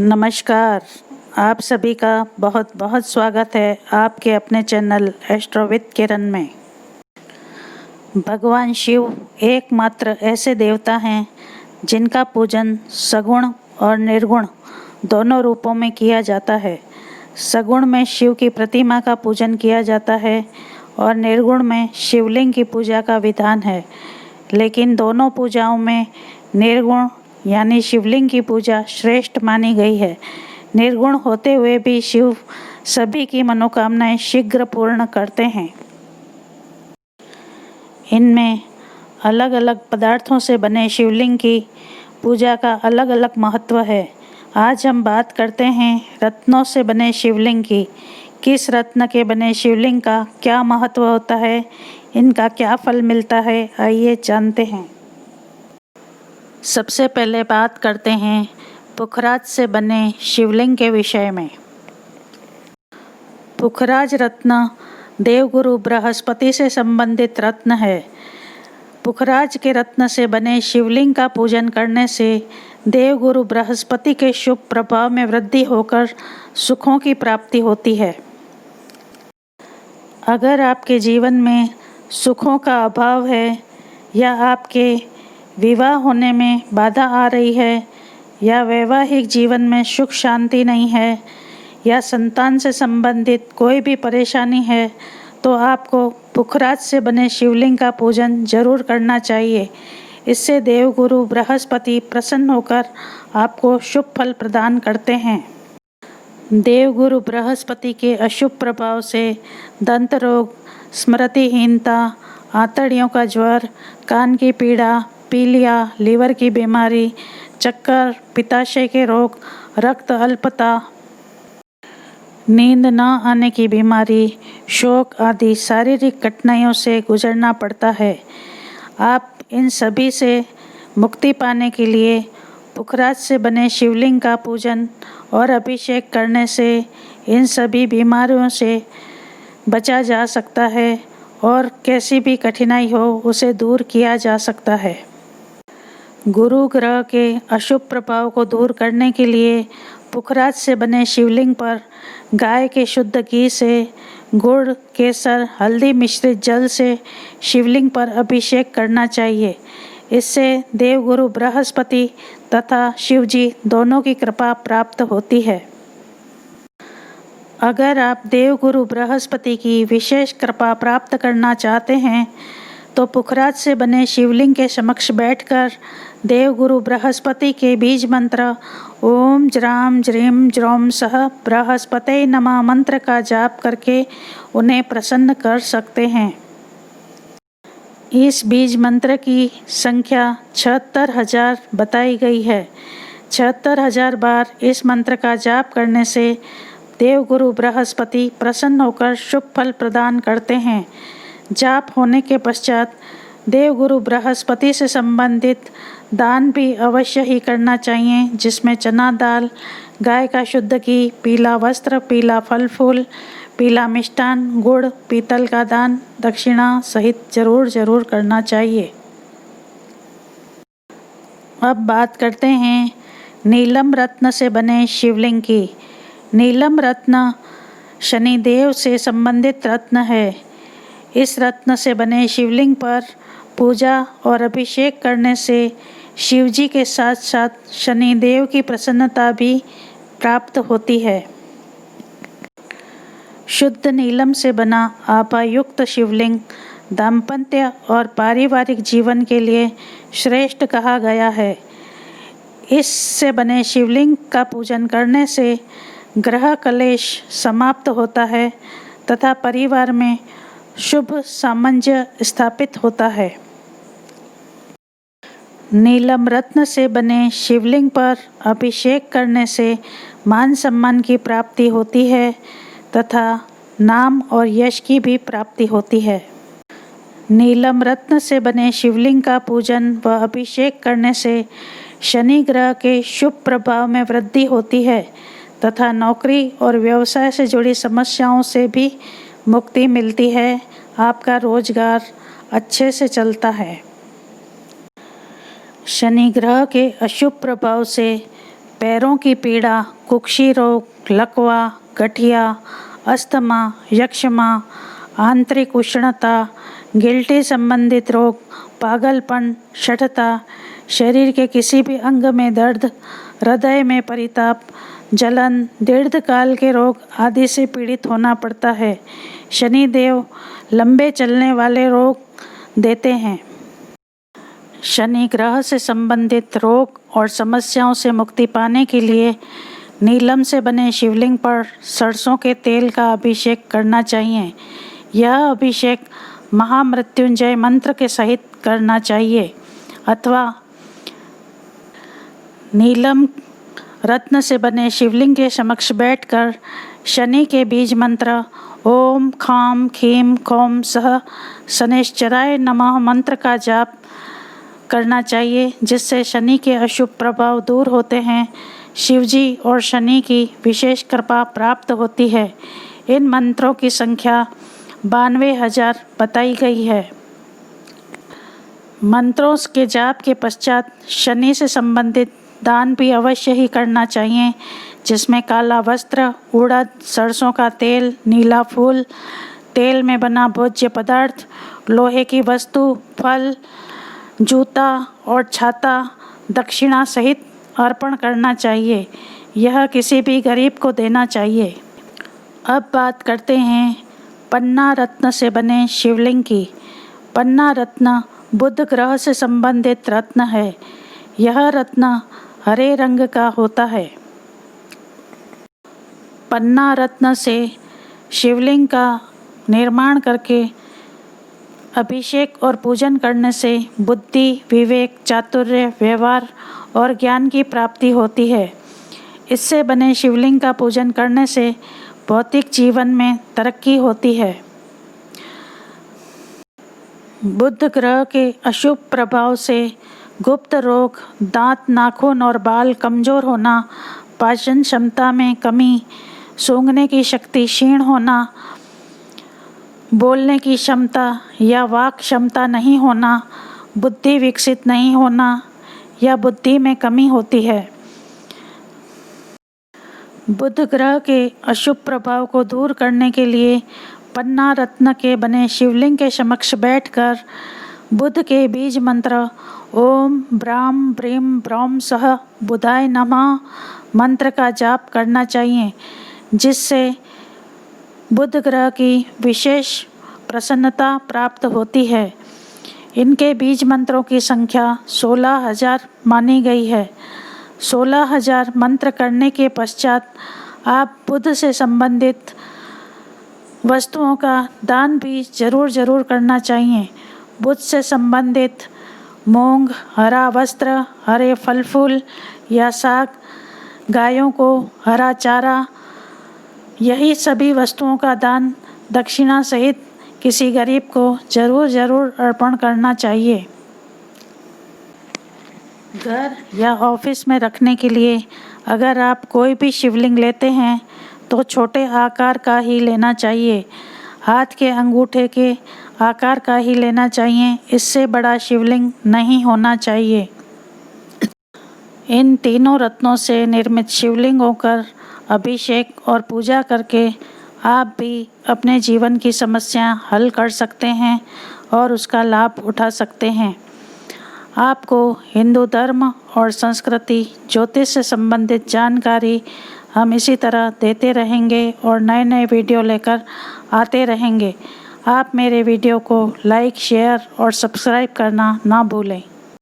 नमस्कार। आप सभी का बहुत बहुत स्वागत है आपके अपने चैनल एस्ट्रो विद किरण में। भगवान शिव एकमात्र ऐसे देवता हैं जिनका पूजन सगुण और निर्गुण दोनों रूपों में किया जाता है। सगुण में शिव की प्रतिमा का पूजन किया जाता है और निर्गुण में शिवलिंग की पूजा का विधान है, लेकिन दोनों पूजाओं में निर्गुण यानी शिवलिंग की पूजा श्रेष्ठ मानी गई है। निर्गुण होते हुए भी शिव सभी की मनोकामनाएं शीघ्र पूर्ण करते हैं। इनमें अलग अलग पदार्थों से बने शिवलिंग की पूजा का अलग अलग महत्व है। आज हम बात करते हैं रत्नों से बने शिवलिंग की। किस रत्न के बने शिवलिंग का क्या महत्व होता है, इनका क्या फल मिलता है, आइए जानते हैं। सबसे पहले बात करते हैं पुखराज से बने शिवलिंग के विषय में। पुखराज रत्न देवगुरु बृहस्पति से संबंधित रत्न है। पुखराज के रत्न से बने शिवलिंग का पूजन करने से देवगुरु बृहस्पति के शुभ प्रभाव में वृद्धि होकर सुखों की प्राप्ति होती है। अगर आपके जीवन में सुखों का अभाव है या आपके विवाह होने में बाधा आ रही है या वैवाहिक जीवन में सुख शांति नहीं है या संतान से संबंधित कोई भी परेशानी है, तो आपको पुखराज से बने शिवलिंग का पूजन जरूर करना चाहिए। इससे देवगुरु बृहस्पति प्रसन्न होकर आपको शुभ फल प्रदान करते हैं। देवगुरु बृहस्पति के अशुभ प्रभाव से दंत रोग, स्मृतिहीनता, आंतड़ियों का ज्वर, कान की पीड़ा, पीलिया, लीवर की बीमारी, चक्कर, पित्ताशय के रोग, रक्त अल्पता, नींद न आने की बीमारी, शोक आदि शारीरिक कठिनाइयों से गुजरना पड़ता है। आप इन सभी से मुक्ति पाने के लिए पुखराज से बने शिवलिंग का पूजन और अभिषेक करने से इन सभी बीमारियों से बचा जा सकता है और कैसी भी कठिनाई हो उसे दूर किया जा सकता है। गुरु ग्रह के अशुभ प्रभाव को दूर करने के लिए पुखराज से बने शिवलिंग पर गाय के शुद्ध घी से गुड़, केसर, हल्दी मिश्रित जल से शिवलिंग पर अभिषेक करना चाहिए। इससे देवगुरु बृहस्पति तथा शिवजी दोनों की कृपा प्राप्त होती है। अगर आप देवगुरु बृहस्पति की विशेष कृपा प्राप्त करना चाहते हैं तो पुखराज से बने शिवलिंग के समक्ष बैठकर देवगुरु बृहस्पति के बीज मंत्र ओम ज्राम ज्रीम ज्रोम सह बृहस्पते नमः मंत्र का जाप करके उन्हें प्रसन्न कर सकते हैं। इस बीज मंत्र की संख्या 76,000 बताई गई है। 76,000 बार इस मंत्र का जाप करने से देवगुरु बृहस्पति प्रसन्न होकर शुभ फल प्रदान करते हैं। जाप होने के पश्चात देवगुरु बृहस्पति से संबंधित दान भी अवश्य ही करना चाहिए, जिसमें चना दाल, गाय का शुद्ध घी, पीला वस्त्र, पीला फल फूल, पीला मिष्टान, गुड़, पीतल का दान, दक्षिणा सहित जरूर करना चाहिए। अब बात करते हैं नीलम रत्न से बने शिवलिंग की। नीलम रत्न शनिदेव से संबंधित रत्न है। इस रत्न से बने शिवलिंग पर पूजा और अभिषेक करने से शिवजी के साथ साथ शनिदेव की प्रसन्नता भी प्राप्त होती है। शुद्ध नीलम से बना आभायुक्त शिवलिंग दाम्पत्य और पारिवारिक जीवन के लिए श्रेष्ठ कहा गया है। इससे बने शिवलिंग का पूजन करने से ग्रह कलेश समाप्त होता है तथा परिवार में शुभ सामंजस्य स्थापित होता है। नीलम रत्न से बने शिवलिंग पर अभिषेक करने से मान सम्मान की प्राप्ति होती है तथा नाम और यश की भी प्राप्ति होती है। नीलम रत्न से बने शिवलिंग का पूजन व अभिषेक करने से शनि ग्रह के शुभ प्रभाव में वृद्धि होती है तथा नौकरी और व्यवसाय से जुड़ी समस्याओं से भी मुक्ति मिलती है। आपका रोजगार अच्छे से चलता है। शनि ग्रह के अशुभ प्रभाव से पैरों की पीड़ा, कुक्षी रोग, लकवा, गठिया, अस्थमा, यक्ष्मा, आंतरिक उष्णता, गिल्टी संबंधित रोग, पागलपन, शठता, शरीर के किसी भी अंग में दर्द, हृदय में परिताप, जलन, दीर्घकाल के रोग आदि से पीड़ित होना पड़ता है। शनिदेव लंबे चलने वाले रोग देते हैं। शनि ग्रह से संबंधित रोग और समस्याओं से मुक्ति पाने के लिए नीलम से बने शिवलिंग पर सरसों के तेल का अभिषेक करना चाहिए। यह अभिषेक महामृत्युंजय मंत्र के सहित करना चाहिए अथवा नीलम रत्न से बने शिवलिंग के समक्ष बैठकर शनि के बीज मंत्र ओम खाम खीम खौम सह शनैश्चराय नमः मंत्र का जाप करना चाहिए, जिससे शनि के अशुभ प्रभाव दूर होते हैं। शिवजी और शनि की विशेष कृपा प्राप्त होती है। इन मंत्रों की संख्या 92,000 बताई गई है। मंत्रों के जाप के पश्चात शनि से संबंधित दान भी अवश्य ही करना चाहिए, जिसमें काला वस्त्र, उड़द, सरसों का तेल, नीला फूल, तेल में बना भोज्य पदार्थ, लोहे की वस्तु, फल, जूता और छाता दक्षिणा सहित अर्पण करना चाहिए। यह किसी भी गरीब को देना चाहिए। अब बात करते हैं पन्ना रत्न से बने शिवलिंग की। पन्ना रत्न बुध ग्रह से संबंधित रत्न है। यह रत्न हरे रंग का होता है। पन्ना रत्न से शिवलिंग का निर्माण करके अभिषेक और पूजन करने से बुद्धि, विवेक, चातुर्य, व्यवहार और ज्ञान की प्राप्ति होती है। इससे बने शिवलिंग का पूजन करने से भौतिक जीवन में तरक्की होती है। बुध ग्रह के अशुभ प्रभाव से गुप्त रोग, दांत, नाखून और बाल कमजोर होना, पाचन क्षमता में कमी, सूंघने की शक्ति क्षीण होना, बोलने की क्षमता या वाक क्षमता नहीं होना, बुद्धि विकसित नहीं होना या बुद्धि में कमी होती है। बुध ग्रह के अशुभ प्रभाव को दूर करने के लिए पन्ना रत्न के बने शिवलिंग के समक्ष बैठकर बुध के बीज मंत्र ओम ब्राम ब्रीम ब्रौम सह बुधाय नमः मंत्र का जाप करना चाहिए, जिससे बुध ग्रह की विशेष प्रसन्नता प्राप्त होती है। इनके बीज मंत्रों की संख्या 16,000 मानी गई है। 16,000 मंत्र करने के पश्चात आप बुध से संबंधित वस्तुओं का दान भी जरूर करना चाहिए। बुध से संबंधित मूंग, हरा वस्त्र, हरे फल फूल या साग, गायों को हरा चारा, यही सभी वस्तुओं का दान दक्षिणा सहित किसी गरीब को जरूर अर्पण करना चाहिए। घर या ऑफिस में रखने के लिए अगर आप कोई भी शिवलिंग लेते हैं तो छोटे आकार का ही लेना चाहिए। हाथ के अंगूठे के आकार का ही लेना चाहिए। इससे बड़ा शिवलिंग नहीं होना चाहिए। इन तीनों रत्नों से निर्मित शिवलिंगों कर अभिषेक और पूजा करके आप भी अपने जीवन की समस्या हल कर सकते हैं और उसका लाभ उठा सकते हैं। आपको हिंदू धर्म और संस्कृति, ज्योतिष से संबंधित जानकारी हम इसी तरह देते रहेंगे और नए वीडियो लेकर आते रहेंगे। आप मेरे वीडियो को लाइक, शेयर और सब्सक्राइब करना ना भूलें।